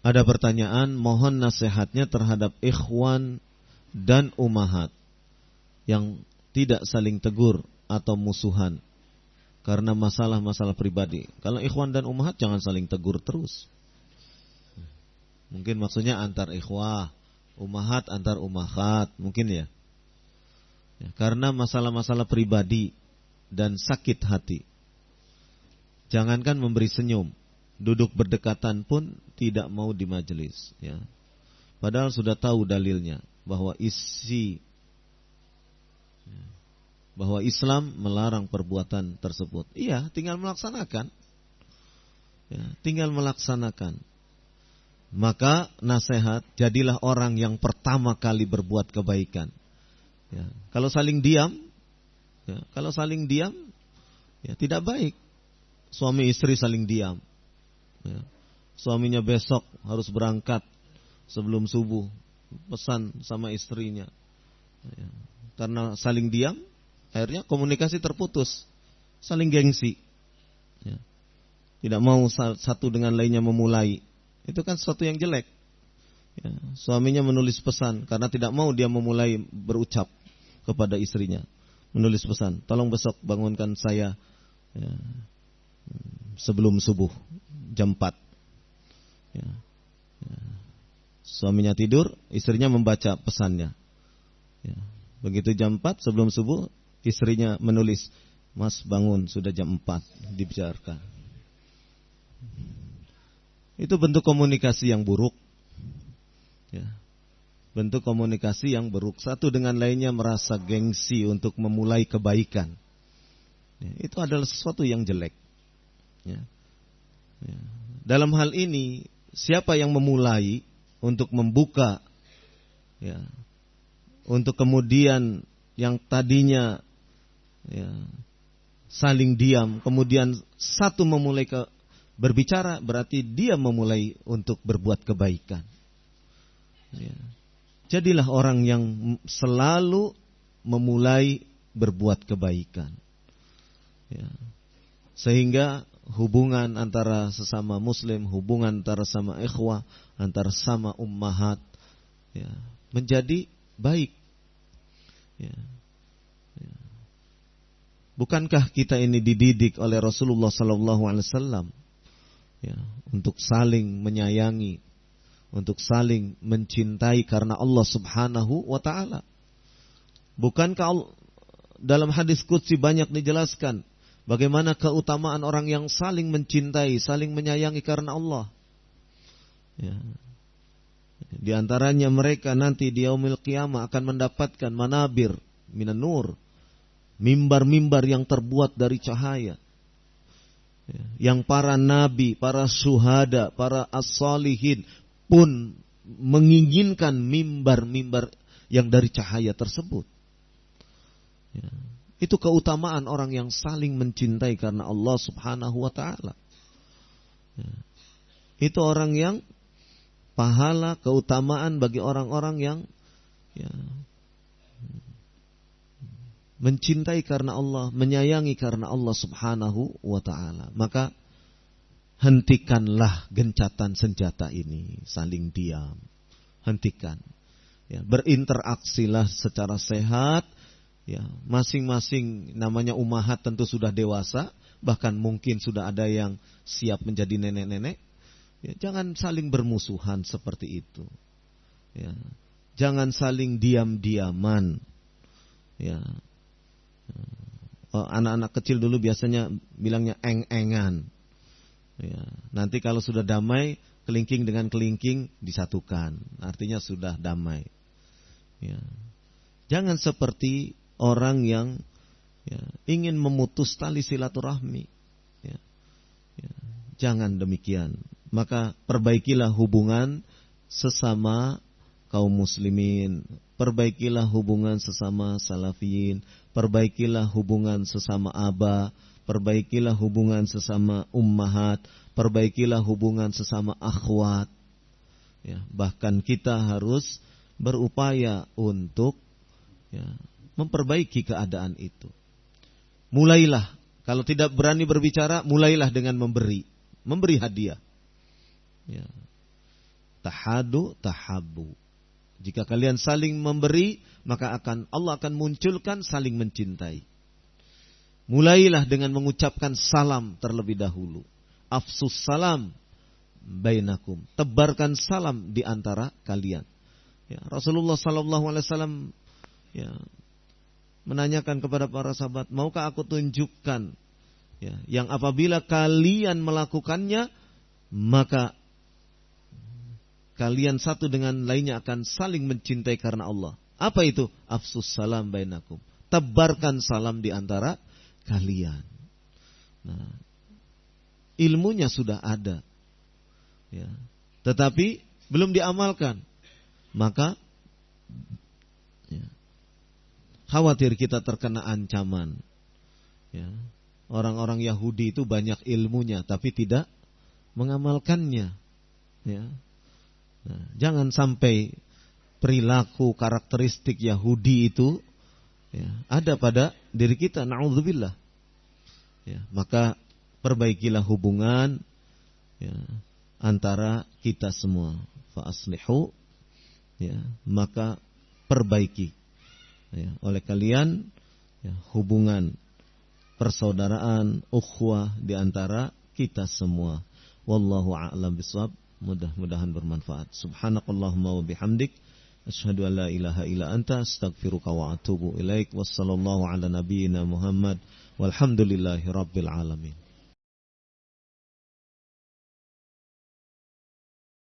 Ada pertanyaan, mohon nasihatnya terhadap ikhwan dan ummahat yang tidak saling tegur atau musuhan karena masalah-masalah pribadi. Kalau ikhwan dan ummahat jangan saling tegur terus. Mungkin maksudnya antar ikhwah, ummahat antar ummahat, mungkin ya. Karena masalah-masalah pribadi dan sakit hati. Jangankan memberi senyum, duduk berdekatan pun tidak mau di majelis, ya. Padahal sudah tahu dalilnya bahwa Islam melarang perbuatan tersebut. Iya, tinggal melaksanakan. Ya, tinggal melaksanakan. Maka nasihat, jadilah orang yang pertama kali berbuat kebaikan. Ya, kalau saling diam, ya tidak baik. Suami istri saling diam. Ya. Suaminya besok harus berangkat sebelum subuh, pesan sama istrinya. Ya. Karena saling diam, akhirnya komunikasi terputus, saling gengsi. Ya. Tidak mau satu dengan lainnya memulai. Itu kan sesuatu yang jelek. Ya. Suaminya menulis pesan karena tidak mau dia memulai berucap kepada istrinya. Menulis pesan, tolong besok bangunkan saya, ya, sebelum subuh jam 4. Ya. Ya. Suaminya tidur, istrinya membaca pesannya. Ya. Begitu jam 4 sebelum subuh, istrinya menulis, Mas bangun sudah jam 4, dibicarakan. Itu bentuk komunikasi yang buruk. Ya. Bentuk komunikasi yang buruk. Satu dengan lainnya merasa gengsi untuk memulai kebaikan. Ya. Itu adalah sesuatu yang jelek. Ya. Ya. Dalam hal ini, siapa yang memulai untuk membuka, ya, untuk kemudian yang tadinya, ya, saling diam, kemudian satu memulai berbicara, berarti dia memulai untuk berbuat kebaikan. Ya. Jadilah orang yang selalu memulai berbuat kebaikan. Ya. Sehingga hubungan antara sesama muslim, hubungan antara sama ikhwah, antara sama ummahat, ya, menjadi baik. Ya. Ya. Bukankah kita ini dididik oleh Rasulullah SAW, ya, untuk saling menyayangi, untuk saling mencintai karena Allah Subhanahu wa ta'ala. Bukankah dalam hadis qudsi banyak dijelaskan bagaimana keutamaan orang yang saling mencintai, saling menyayangi karena Allah. Ya. Di antaranya mereka nanti di yaumil qiyamah akan mendapatkan manabir minan nur, mimbar-mimbar yang terbuat dari cahaya. Ya. Yang para nabi, para syuhada, para as-salihin pun menginginkan mimbar-mimbar yang dari cahaya tersebut. Ya. Itu keutamaan orang yang saling mencintai karena Allah Subhanahu wa ta'ala. Ya. Itu orang yang pahala, keutamaan bagi orang-orang yang, ya, mencintai karena Allah, menyayangi karena Allah Subhanahu wa ta'ala. Maka hentikanlah gencatan senjata ini, saling diam. Hentikan. Ya, berinteraksilah secara sehat. Ya, masing-masing namanya ummahat tentu sudah dewasa, bahkan mungkin sudah ada yang siap menjadi nenek-nenek. Ya, jangan saling bermusuhan seperti itu. Ya, jangan saling diam-diaman. Ya. Anak-anak kecil dulu biasanya bilangnya eng-engan. Ya, nanti kalau sudah damai, kelingking dengan kelingking disatukan, artinya sudah damai. Ya. Jangan seperti orang yang, ya, ingin memutus tali silaturahmi. Ya. Ya. Jangan demikian. Maka perbaikilah hubungan sesama kaum muslimin, perbaikilah hubungan sesama salafiyin, perbaikilah hubungan sesama aba, perbaikilah hubungan sesama ummahat, perbaikilah hubungan sesama akhwat. Ya, bahkan kita harus berupaya untuk, ya, memperbaiki keadaan itu. Mulailah, kalau tidak berani berbicara, mulailah dengan memberi hadiah. Ya. tahadu tahabbu. Jika kalian saling memberi, maka Allah akan munculkan saling mencintai. Mulailah dengan mengucapkan salam terlebih dahulu. Afsus salam bainakum. Tebarkan salam di antara kalian. Ya, Rasulullah sallallahu alaihi wasallam menanyakan kepada para sahabat, maukah aku tunjukkan yang apabila kalian melakukannya, maka kalian satu dengan lainnya akan saling mencintai karena Allah. Apa itu? Afsus salam bainakum. Tebarkan salam di antara kalian. Nah, ilmunya sudah ada, tetapi belum diamalkan. Maka khawatir kita terkena ancaman. Orang-orang Yahudi itu banyak ilmunya, tapi tidak mengamalkannya. Nah, jangan sampai perilaku karakteristik Yahudi itu ada pada diri kita. Na'udzubillah. Maka perbaikilah hubungan antara kita semua. Fa aslihu. Maka perbaiki oleh kalian hubungan persaudaraan, ukhuwah di antara kita semua. Wallahu a'lam bishawab. Mudah-mudahan bermanfaat. Subhanakallahumma wa bihamdik, asyhadu an la ilaha illa anta, astaghfiruka wa atubu ilaik. Wassallallahu ala nabiyyina Muhammad walhamdulillahi rabbil alamin.